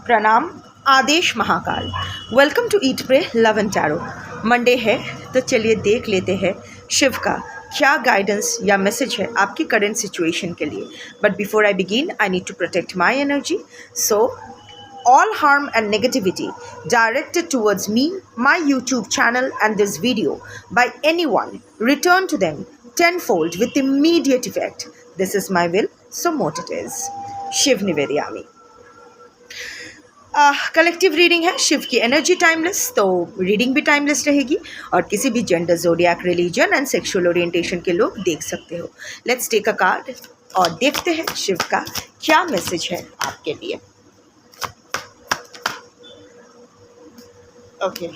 प्रणाम। आदेश Mahakal. Welcome to eat pray love and tarot. Monday है तो चलिए देख लेते हैं शिव का क्या गाइडेंस या मैसेज है आपकी करंट सिचुएशन के लिए। But before I begin I need to protect my energy, so all harm and negativity directed towards me, my YouTube channel and this video by anyone return to them tenfold with immediate effect. This is my will, so mote it is. Shiva निवेदयामी। Collective reading है। शिव की energy timeless, तो reading भी timeless रहेगी और किसी भी gender, zodiac, religion and sexual orientation के लोग देख सकते हो। लेट्स टेक अ कार्ड और देखते हैं शिव का क्या मैसेज है आपके लिए। ओके,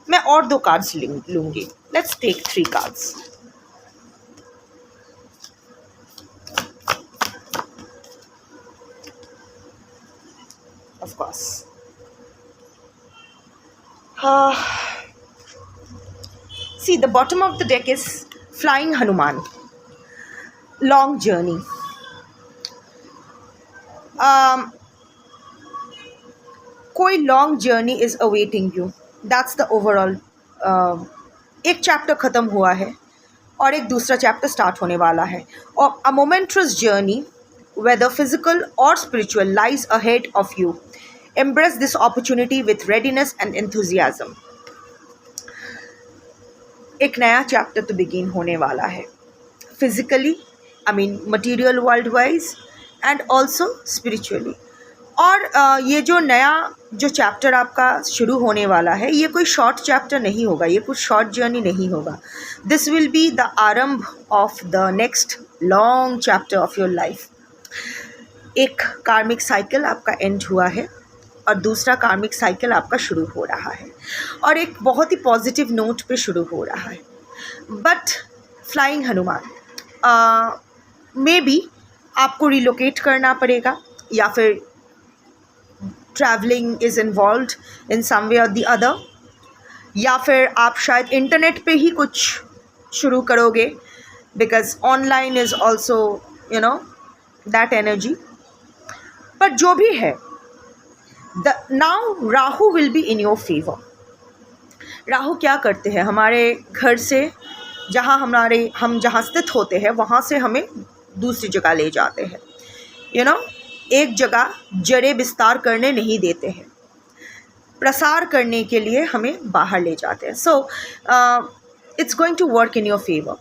मैं और 2 कार्ड्स लूंगी। Let's take 3 cards. Of course, see the bottom of the deck is flying Hanuman, long journey. कोई long journey is awaiting you, that's the overall. एक चैप्टर ख़त्म हुआ है और एक दूसरा चैप्टर स्टार्ट होने वाला है, और अ मोमेंटस जर्नी वेदर फिजिकल और spiritual lies ahead of you. Embrace this opportunity with readiness and enthusiasm. एक नया चैप्टर तो बिगिन होने वाला है, physically, I mean material world wise and also spiritually. और ये जो नया जो चैप्टर आपका शुरू होने वाला है, ये कोई शॉर्ट चैप्टर नहीं होगा, ये कुछ शॉर्ट जर्नी नहीं होगा। दिस विल बी द आरंभ of the next long chapter of your life. एक कार्मिक साइकिल आपका एंड हुआ है और दूसरा कार्मिक साइकिल आपका शुरू हो रहा है, और एक बहुत ही पॉजिटिव नोट पे शुरू हो रहा है। But flying Hanuman, may be आपको रिलोकेट करना पड़ेगा, या फिर ट्रैवलिंग इज़ इन्वॉल्व्ड इन सम वे और द अदर, या फिर आप शायद इंटरनेट पे ही कुछ शुरू करोगे, because online is also you know that energy. पर जो भी है, the now Rahu will be in your favour. Rahu क्या करते हैं, हमारे घर से हम जहाँ स्थित होते हैं वहाँ से हमें दूसरी जगह ले जाते हैं। यू नो, एक जगह जड़ें विस्तार करने नहीं देते हैं, प्रसार करने के लिए हमें बाहर ले जाते हैं। So it's going to work in your favour.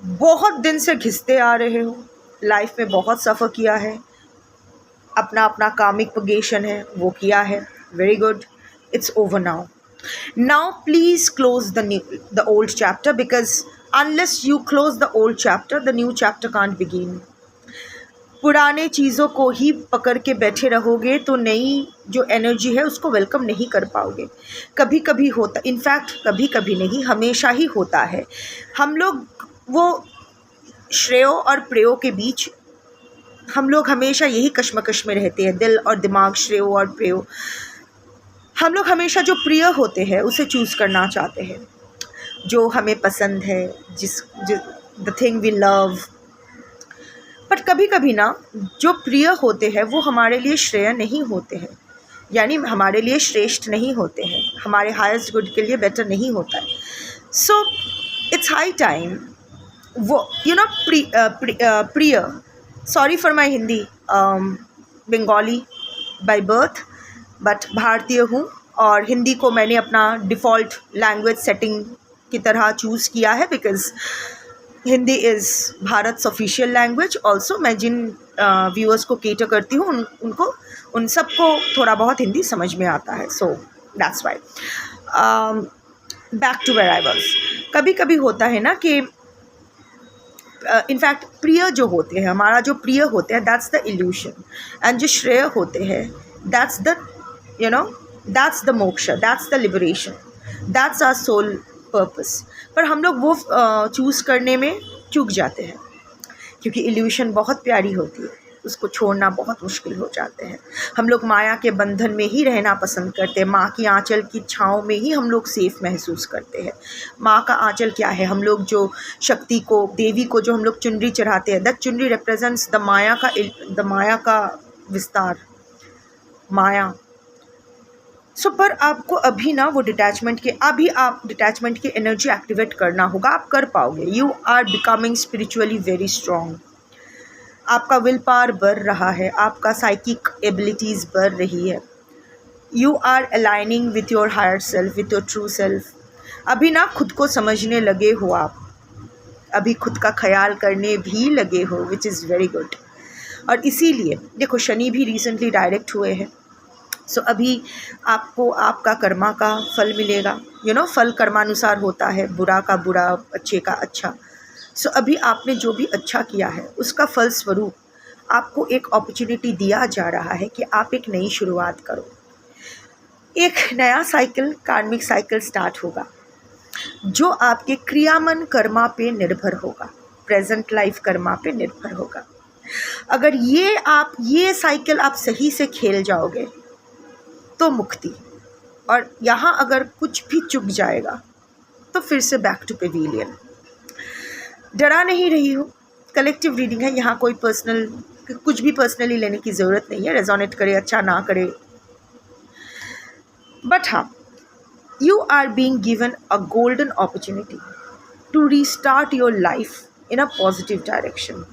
बहुत दिन से घिसते आ रहे हो, लाइफ में बहुत सफ़र किया है, अपना अपना कार्मिक पगेशन है वो किया है, very good, it's over now. Now please close the old chapter, because unless you close the old chapter the new chapter can't begin. पुराने चीज़ों को ही पकड़ के बैठे रहोगे तो नई जो एनर्जी है उसको वेलकम नहीं कर पाओगे। कभी कभी होता, इनफैक्ट कभी कभी नहीं, हमेशा ही होता है। हम लोग वो श्रेयो और प्रेयो के बीच, हम लोग हमेशा यही कश्मकश में रहते हैं, दिल और दिमाग, श्रेयो और प्रेयो। हम लोग हमेशा जो प्रिय होते हैं उसे चूज़ करना चाहते हैं, जो हमें पसंद है, the thing we love. But कभी कभी ना जो प्रिय होते हैं वो हमारे लिए श्रेय नहीं होते हैं, यानी हमारे लिए श्रेष्ठ नहीं होते हैं, हमारे हाईएस्ट गुड के लिए बेटर नहीं होता है। सो इट्स हाई टाइम वो यू नो प्रिय, sorry for my Hindi, Bengali by birth, but भारतीय हूँ और हिंदी को मैंने अपना डिफ़ॉल्ट लैंग्वेज सेटिंग की तरह चूज़ किया है, because Hindi is Bharat official language. Also मैं जिन व्यूअर्स को केटर करती हूँ उन सबको थोड़ा बहुत हिंदी समझ में आता है, so that's why. Back to where I was. कभी कभी होता है ना कि इनफैक्ट प्रिय जो होते हैं, हमारा जो प्रिय होते हैं, दैट्स द इल्यूशन, एंड जो श्रेय होते हैं that's the you know that's the moksha, that's the liberation, that's our soul purpose. पर हम लोग वो चूज़ करने में चूक जाते हैं, क्योंकि इल्यूशन बहुत प्यारी होती है, उसको छोड़ना बहुत मुश्किल हो जाते हैं। हम लोग माया के बंधन में ही रहना पसंद करते हैं, माँ की आंचल की छाँव में ही हम लोग सेफ़ महसूस करते हैं। माँ का आंचल क्या है, हम लोग जो शक्ति को, देवी को जो हम लोग चुनरी चढ़ाते हैं, दैट चुनरी रिप्रेजेंट्स द माया का विस्तार, माया। सो पर आपको अभी ना वो डिटैचमेंट की एनर्जी एक्टिवेट करना होगा। आप कर पाओगे। You are becoming spiritually very strong. आपका विल पावर बढ़ रहा है, आपका साइकिक एबिलिटीज़ बढ़ रही है। You are aligning with your higher self, with your true self. अभी ना खुद को समझने लगे हो आप, अभी खुद का ख्याल करने भी लगे हो, विच इज़ वेरी गुड। और इसीलिए देखो शनि भी रिसेंटली डायरेक्ट हुए हैं। सो अभी आपको आपका कर्मा का फल मिलेगा। फल कर्मानुसार होता है, बुरा का बुरा, अच्छे का अच्छा। सो अभी आपने जो भी अच्छा किया है उसका फल स्वरूप आपको एक अपॉर्चुनिटी दिया जा रहा है कि आप एक नई शुरुआत करो। एक नया साइकिल, कार्मिक साइकिल स्टार्ट होगा जो आपके क्रियामन कर्मा पे निर्भर होगा, प्रेजेंट लाइफ कर्मा पे निर्भर होगा। अगर ये साइकिल आप सही से खेल जाओगे तो मुक्ति, और यहाँ अगर कुछ भी चुक जाएगा तो फिर से बैक टू पेविलियन। डरा नहीं रही हो, कलेक्टिव रीडिंग है, यहाँ कोई कुछ भी पर्सनली लेने की ज़रूरत नहीं है। रेजोनेट करे अच्छा, ना करे, बट हाँ, you are being given a golden opportunity to restart your life in a positive direction.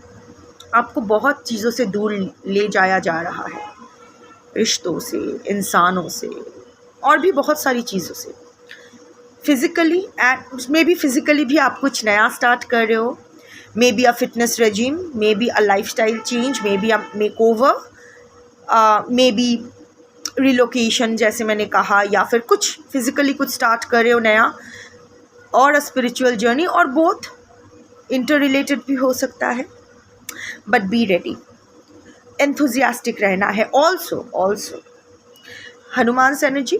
आपको बहुत चीज़ों से दूर ले जाया जा रहा है, रिश्तों से, इंसानों से, और भी बहुत सारी चीज़ों से। Physically and may be physically भी आप कुछ नया स्टार्ट कर रहे हो। May be a fitness regime, may be a lifestyle change, may be a makeover, may be relocation जैसे मैंने कहा, या फिर कुछ फिज़िकली कुछ स्टार्ट कर रहे हो नया, और अ स्पिरिचुअल जर्नी, और बोथ इंटर रिलेटेड भी हो सकता है। बट बी रेडी, एंथुजियास्टिक रहना है। Also Hanuman's energy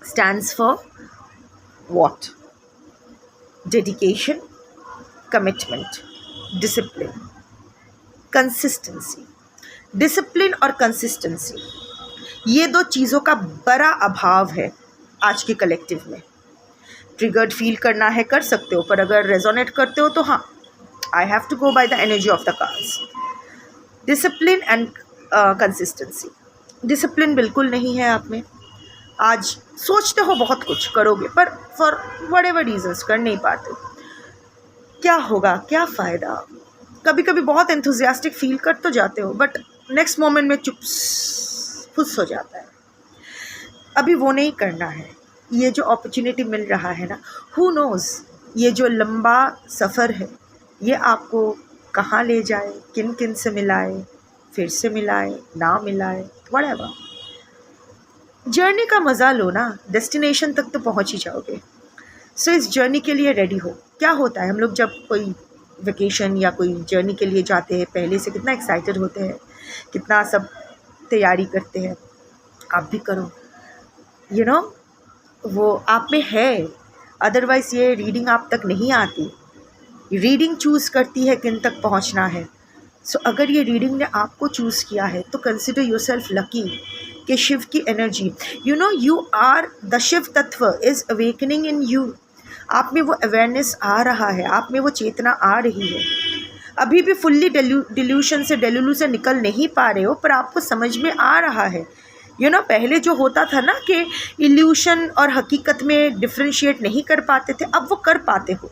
stands for what? Dedication, commitment, discipline, consistency. Discipline और कंसिस्टेंसी, ये दो चीज़ों का बड़ा अभाव है आज के कलेक्टिव में। ट्रिगर्ड फील करना है, कर सकते हो, पर अगर रेजोनेट करते हो तो हाँ, I have to go by the energy of the cards. Discipline and consistency. Discipline बिल्कुल नहीं है आप में। आज सोचते हो बहुत कुछ करोगे, पर फॉर व्हाटएवर रीजंस कर नहीं पाते। क्या होगा, क्या फ़ायदा? कभी कभी बहुत एंथुजियास्टिक फील कर तो जाते हो, बट नेक्स्ट मोमेंट में चुप फुस हो जाता है। अभी वो नहीं करना है। ये जो अपॉर्चुनिटी मिल रहा है ना, हु नोज़, ये जो लंबा सफ़र है ये आपको कहाँ ले जाए, किन किन से मिलाए, फिर से मिलाए, ना मिलाए, व्हाटएवर। जर्नी का मज़ा लो ना, डेस्टिनेशन तक तो पहुँच ही जाओगे। सो इस जर्नी के लिए रेडी हो। क्या होता है, हम लोग जब कोई वेकेशन या कोई जर्नी के लिए जाते हैं, पहले से कितना एक्साइटेड होते हैं, कितना सब तैयारी करते हैं। आप भी करो, वो आप में है, अदरवाइज़ ये रीडिंग आप तक नहीं आती। रीडिंग चूज़ करती है किन तक पहुंचना है। सो अगर ये रीडिंग ने आपको चूज़ किया है तो कंसिडर योरसेल्फ लकी कि शिव की energy, you are the Shiv tattva is awakening in you. आप में वो अवेयरनेस आ रहा है, आप में वो चेतना आ रही है। अभी भी फुल्ली डिल्यूशन से डेलुलू से निकल नहीं पा रहे हो, पर आपको समझ में आ रहा है। पहले जो होता था ना कि इल्यूशन और हकीकत में डिफ्रेंशिएट नहीं कर पाते थे, अब वो कर पाते हो।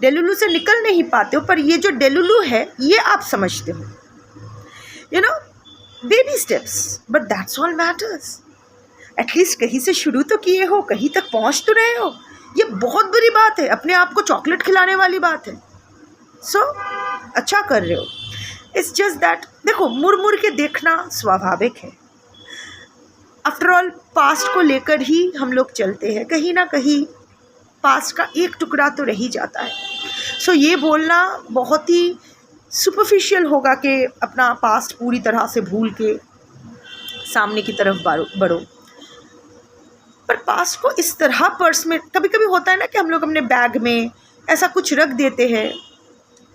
डेलुलू से निकल नहीं पाते हो, पर ये जो डेलुलू है ये आप समझते हो। Baby steps, but that's all matters. At least कहीं से शुरू तो किए हो, कहीं तक पहुंच तो रहे हो। ये बहुत बड़ी बात है, अपने आप को चॉकलेट खिलाने वाली बात है। सो अच्छा कर रहे हो। इट्स जस्ट दैट, देखो, मुड़ के देखना स्वाभाविक है। आफ्टर ऑल पास्ट को लेकर ही हम लोग चलते हैं, कहीं ना कहीं पास्ट का एक टुकड़ा तो रह ही जाता है। सो ये बोलना बहुत ही सुपरफिशियल होगा कि अपना पास्ट पूरी तरह से भूल के सामने की तरफ बढ़ो। पर पास्ट को इस तरह पर्स में, कभी कभी होता है ना कि हम लोग अपने बैग में ऐसा कुछ रख देते हैं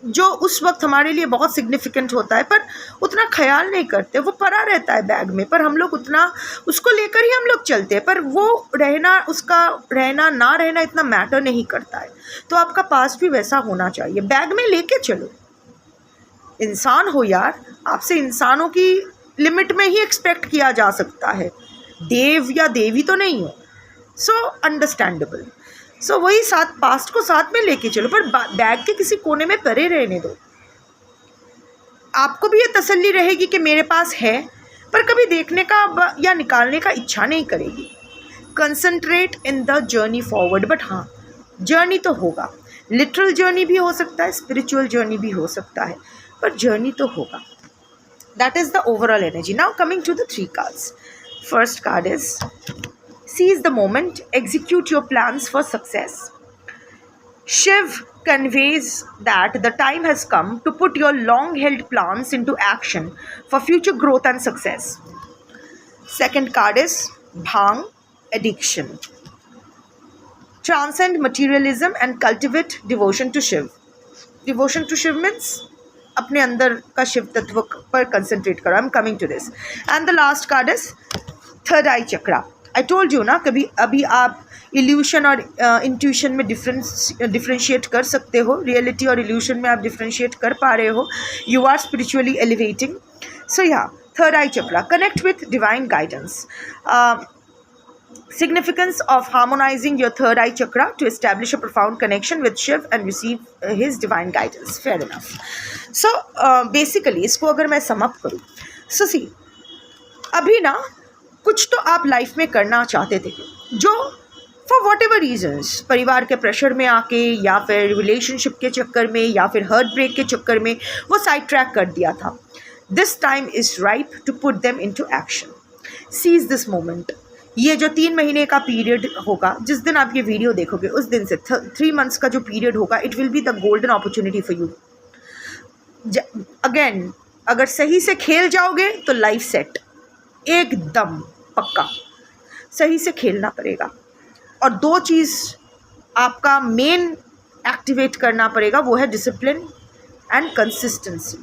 जो उस वक्त हमारे लिए बहुत सिग्निफिकेंट होता है, पर उतना ख्याल नहीं करते। वो पड़ा रहता है बैग में, पर हम लोग उतना उसको लेकर ही हम लोग चलते हैं, पर वो उसका रहना ना रहना इतना मैटर नहीं करता है। तो आपका पास्ट भी वैसा होना चाहिए, बैग में लेके चलो। इंसान हो यार, आपसे इंसानों की लिमिट में ही एक्सपेक्ट किया जा सकता है, देव या देवी तो नहीं हो। सो अंडरस्टैंडेबल। सो वही साथ, पास्ट को साथ में लेके चलो, पर बैग के किसी कोने में परे रहने दो। आपको भी ये तसल्ली रहेगी कि मेरे पास है, पर कभी देखने का या निकालने का इच्छा नहीं करेगी। Concentrate in the journey forward. But हाँ, जर्नी तो होगा, लिटरल जर्नी भी हो सकता है, स्पिरिचुअल जर्नी भी हो सकता है, पर जर्नी तो होगा। That is the overall energy. Now coming to the 3 cards. First card is seize the moment, execute your plans for success. Shiv conveys that the time has come to put your long held plans into action for future growth and success. Second card is Bhang, addiction. Transcend materialism and cultivate devotion to Shiv. Devotion to Shiv means अपने अंदर का शिव तत्व पर concentrate करो। I am coming to this. And the last card is third eye chakra. I told you ना, कभी अभी आप इल्यूशन और इंट्यूशन में डिफ्रेंशिएट कर सकते हो, रियलिटी और इल्यूशन में आप डिफ्रेंशिएट कर पा रहे हो, यू आर स्पिरिचुअली एलिवेटिंग। सो या third eye chakra, connect with divine guidance. Significance of harmonizing your third eye chakra to establish a profound connection with Shiv and receive his divine guidance. Fair enough. So basically इसको अगर मैं sum up करूँ, so see, अभी ना कुछ तो आप life में करना चाहते थे जो फॉर वॉट एवर रीजन्स, परिवार के प्रेशर में आके या फिर रिलेशनशिप के चक्कर में या फिर हार्ट ब्रेक के चक्कर में वो साइड ट्रैक कर दिया था। This time is ripe to put them into action. Seize this moment. ये जो 3 महीने का पीरियड होगा, जिस दिन आप ये वीडियो देखोगे उस दिन से 3 months का जो पीरियड होगा, it will be the golden opportunity for you. Again, अगर सही से खेल जाओगे तो लाइफ सेट, एकदम पक्का। सही से खेलना पड़ेगा और 2 चीज़ आपका मेन एक्टिवेट करना पड़ेगा, वो है discipline and consistency.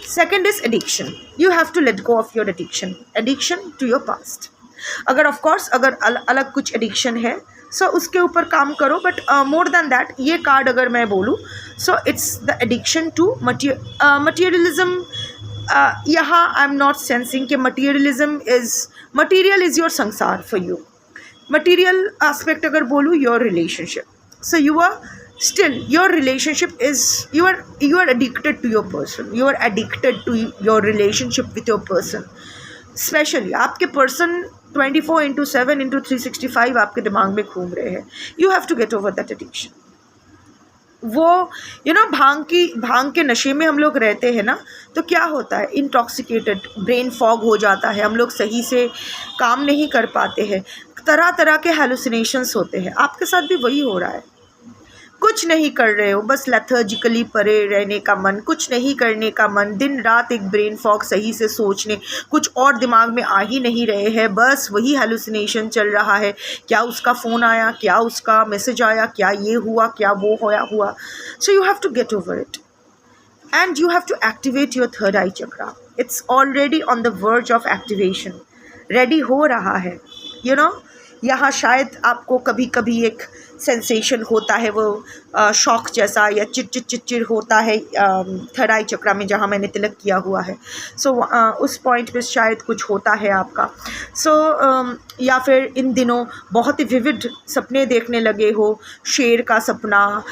Second is addiction. You have to let go of your addiction to your past. अगर ऑफ कोर्स अगर अलग कुछ एडिक्शन है सो उसके ऊपर काम करो, बट मोर देन दैट ये कार्ड अगर मैं बोलूँ so it's the addiction to materialism. यहाँ आई एम नॉट सेंसिंग कि material is your sansar for you. Material aspect अगर बोलूँ, your relationship, so you are still your relationship is you are addicted to your person, you are addicted to your relationship with your person, especially आपके person 24/7/365 आपके दिमाग में घूम रहे हैं। you have to get over that addiction। वो भांग के नशे में हम लोग रहते हैं ना, तो क्या होता है, इंटॉक्सिकेटेड, ब्रेन फॉग हो जाता है, हम लोग सही से काम नहीं कर पाते हैं, तरह तरह के हेलुसिनेशंस होते हैं। आपके साथ भी वही हो रहा है, कुछ नहीं कर रहे हो, बस लेथर्जिकली परे रहने का मन, कुछ नहीं करने का मन, दिन रात एक ब्रेन फॉग, सही से सोचने कुछ और दिमाग में आ ही नहीं रहे हैं, बस वही हेलुसिनेशन चल रहा है। क्या उसका फ़ोन आया, क्या उसका मैसेज आया, क्या ये हुआ, क्या वो हुआ। So you have to get over it and you have to activate your third eye chakra. It's already on the verge of activation, ready हो रहा है। यहाँ शायद आपको कभी कभी एक सेंसेशन होता है, वो शॉक जैसा या चिड़चिड़ होता है थर्ड आई चक्रा में, जहाँ मैंने तिलक किया हुआ है। सो उस पॉइंट पे शायद कुछ होता है आपका। या फिर इन दिनों बहुत ही विविड सपने देखने लगे हो, शेर का सपना,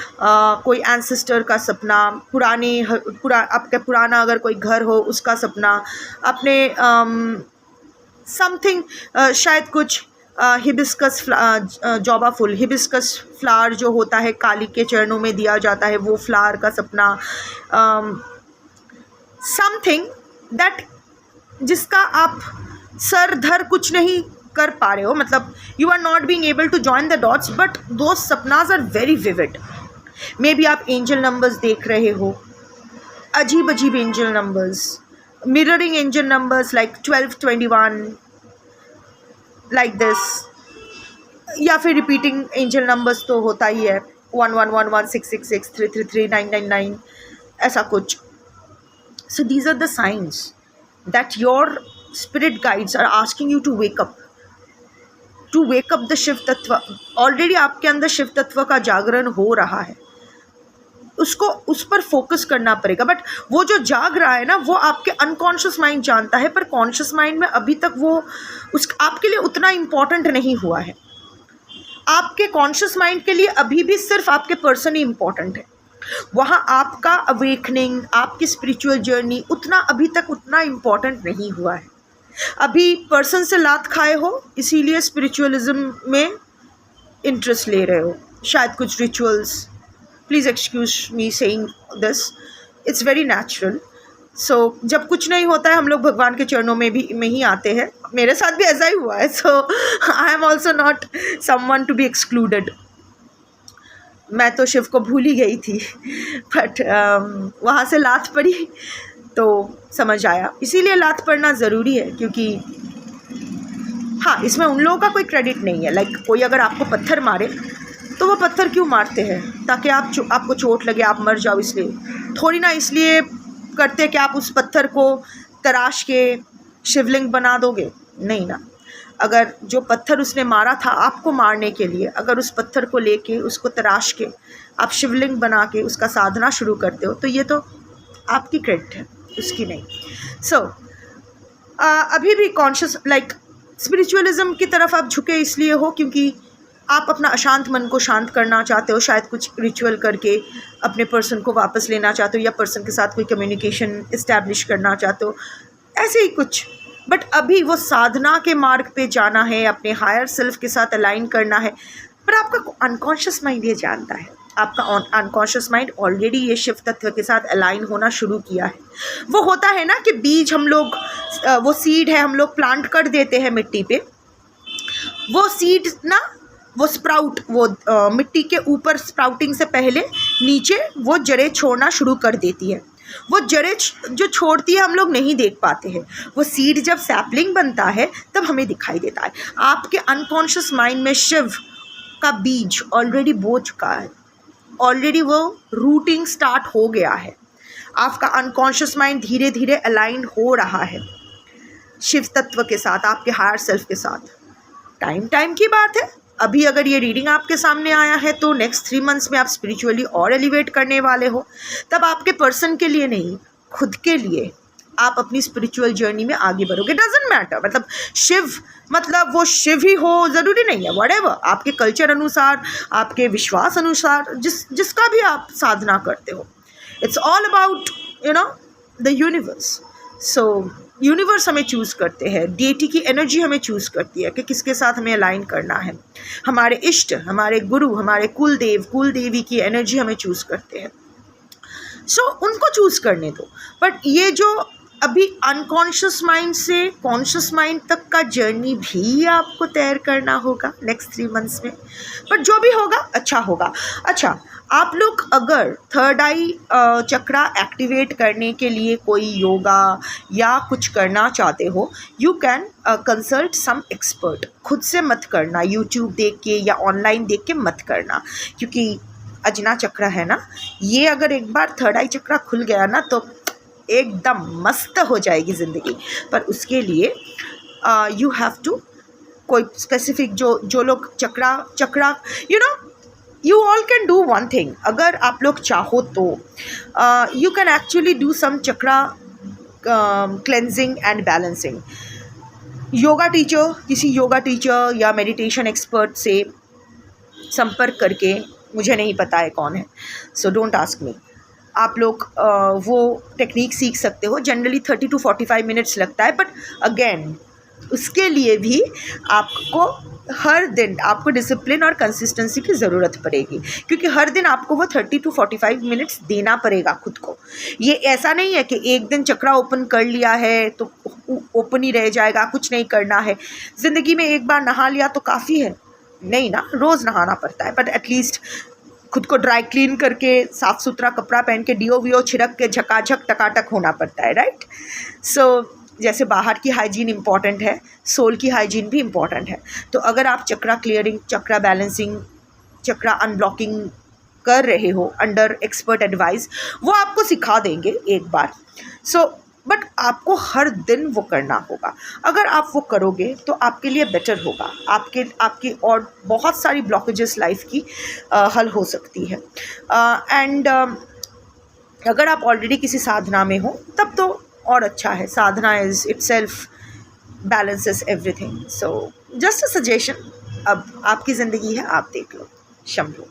कोई एंसेस्टर का सपना, आपका पुराना अगर कोई घर हो उसका सपना, अपने समथिंग शायद कुछ हिबिस्कस जॉबा फुल, हिबिस्कस फ्लावर जो होता है काली के चरणों में दिया जाता है, वो फ्लावर का सपना, समथिंग दैट जिसका आप सर धर कुछ नहीं कर पा रहे हो, मतलब you are not being able to join the dots, but those सपनाज are very vivid. Maybe आप एंजल नंबर्स देख रहे हो, अजीब अजीब angel numbers, mirroring angel numbers like 12, 21 like this, या फिर रिपीटिंग एंजल नंबर्स तो होता ही है, 1111 666 333 999 ऐसा कुछ। So these are the signs that your spirit guides are asking you to wake up the Shiv tattva. Already आपके अंदर शिव तत्व का जागरण हो रहा है। उसको उस पर फोकस करना पड़ेगा। बट वो जो जाग रहा है ना, वो आपके अनकॉन्शियस माइंड जानता है, पर कॉन्शियस माइंड में अभी तक वो आपके लिए उतना इम्पॉर्टेंट नहीं हुआ है। आपके कॉन्शियस माइंड के लिए अभी भी सिर्फ आपके पर्सन ही इम्पॉर्टेंट है। वहाँ आपका अवेकनिंग, आपकी स्पिरिचुअल जर्नी अभी तक उतना इम्पॉर्टेंट नहीं हुआ है। अभी पर्सन से लात खाए हो, इसीलिए स्पिरिचुअलिज्म में इंटरेस्ट ले रहे हो, शायद कुछ rituals. Please excuse me saying this, it's very natural. So जब कुछ नहीं होता है हम लोग भगवान के चरणों में ही आते हैं। मेरे साथ भी ऐसा ही हुआ है। So I am also not someone to be excluded. मैं तो शिव को भूल ही गई थी, बट वहाँ से लात पड़ी तो समझ आया। इसीलिए लात पड़ना ज़रूरी है, क्योंकि हाँ, इसमें उन लोगों का कोई क्रेडिट नहीं है। लाइक कोई अगर आपको पत्थर मारे तो वो पत्थर क्यों मारते हैं? ताकि आपको चोट लगे, आप मर जाओ, इसलिए थोड़ी ना। इसलिए करते कि आप उस पत्थर को तराश के शिवलिंग बना दोगे, नहीं ना। अगर जो पत्थर उसने मारा था आपको मारने के लिए, अगर उस पत्थर को लेके उसको तराश के आप शिवलिंग बना के उसका साधना शुरू करते हो, तो ये तो आपकी क्रेडिट है, उसकी नहीं। सो अभी भी कॉन्शियस लाइक स्पिरिचुअलिज्म की तरफ आप झुके इसलिए हो क्योंकि आप अपना अशांत मन को शांत करना चाहते हो, शायद कुछ रिचुअल करके अपने पर्सन को वापस लेना चाहते हो, या पर्सन के साथ कोई कम्युनिकेशन इस्टेब्लिश करना चाहते हो, ऐसे ही कुछ। बट अभी वो साधना के मार्ग पे जाना है, अपने हायर सेल्फ के साथ अलाइन करना है। पर आपका अनकॉन्शियस माइंड ये जानता है, आपका अनकॉन्शियस माइंड ऑलरेडी ये शिव तत्व के साथ अलाइन होना शुरू किया है। वो होता है ना कि बीज हम लोग, वो सीड है, हम लोग प्लांट कर देते हैं मिट्टी पे, वो सीड ना, वो स्प्राउट, वो मिट्टी के ऊपर स्प्राउटिंग से पहले नीचे वो जड़ें छोड़ना शुरू कर देती है। वो जड़ें जो छोड़ती है हम लोग नहीं देख पाते हैं। वो सीड जब सैपलिंग बनता है तब हमें दिखाई देता है। आपके अनकॉन्शियस माइंड में शिव का बीज ऑलरेडी बो चुका है, ऑलरेडी वो रूटिंग स्टार्ट हो गया है। आपका अनकॉन्शियस माइंड धीरे धीरे अलाइन हो रहा है शिव तत्व के साथ, आपके हायर सेल्फ के साथ। टाइम की बात है। अभी अगर ये रीडिंग आपके सामने आया है तो नेक्स्ट 3 मंथ्स में आप स्पिरिचुअली और एलिवेट करने वाले हो। तब आपके पर्सन के लिए नहीं, खुद के लिए आप अपनी स्पिरिचुअल जर्नी में आगे बढ़ोगे। डजंट मैटर, मतलब शिव, मतलब वो शिव ही हो ज़रूरी नहीं है। व्हाटएवर आपके कल्चर अनुसार, आपके विश्वास अनुसार, जिसका भी आप साधना करते हो, it's all about the universe. So universe हमें चूज़ करते हैं, डेटी की एनर्जी हमें चूज़ करती है कि किसके साथ हमें अलाइन करना है। हमारे इष्ट, हमारे गुरु, हमारे कुल देवी की एनर्जी हमें चूज़ करते हैं। सो उनको चूज़ करने दो। बट ये जो अभी अनकॉन्शियस माइंड से कॉन्शियस माइंड तक का जर्नी भी आपको तैयार करना होगा नेक्स्ट 3 मंथ्स में। बट जो भी होगा अच्छा होगा। अच्छा, आप लोग अगर थर्ड आई चक्रा एक्टिवेट करने के लिए कोई योगा या कुछ करना चाहते हो, you can consult some expert. खुद से मत करना, यूट्यूब देख के या ऑनलाइन देख के मत करना, क्योंकि अजना चक्र है ना, ये अगर एक बार थर्ड आई चक्रा खुल गया ना तो एकदम मस्त हो जाएगी ज़िंदगी। पर उसके लिए यू हैव टू कोई स्पेसिफिक जो लोग चक्रा you all can do one thing। अगर आप लोग चाहो तो you can actually do some chakra cleansing and balancing। Yoga teacher, किसी योगा टीचर या मेडिटेशन एक्सपर्ट से संपर्क करके, मुझे नहीं पता है कौन है, सो डोंट आस्क मी, आप लोग वो टेक्निक सीख सकते हो। जनरली 30 to 45 मिनट्स लगता है। बट अगेन उसके लिए भी आपको हर दिन आपको डिसिप्लिन और कंसिस्टेंसी की ज़रूरत पड़ेगी, क्योंकि हर दिन आपको वो 30 to 45 मिनट्स देना पड़ेगा खुद को। ये ऐसा नहीं है कि एक दिन चक्रा ओपन कर लिया है तो ओपन ही रह जाएगा, कुछ नहीं करना है। ज़िंदगी में एक बार नहा लिया तो काफ़ी है, नहीं ना, रोज़ नहाना पड़ता है। बट एटलीस्ट खुद को ड्राई क्लीन करके साफ़ सुथरा कपड़ा पहन के डीओ वीओ छिड़क के झकाझक टकाटक होना पड़ता है, राइट। सो जैसे बाहर की हाइजीन इम्पॉर्टेंट है, सोल की हाइजीन भी इम्पॉर्टेंट है। तो अगर आप चक्रा क्लियरिंग, चक्रा बैलेंसिंग, चक्रा अनब्लॉकिंग कर रहे हो अंडर एक्सपर्ट एडवाइस, वो आपको सिखा देंगे एक बार। सो बट आपको हर दिन वो करना होगा। अगर आप वो करोगे तो आपके लिए बेटर होगा, आपकी और बहुत सारी ब्लॉकेजेस लाइफ की हल हो सकती है। एंड अगर आप ऑलरेडी किसी साधना में हो तब तो और अच्छा है। Sadhana is itself balances everything. So just a suggestion, अब आपकी ज़िंदगी है, आप देख लो। शंभू।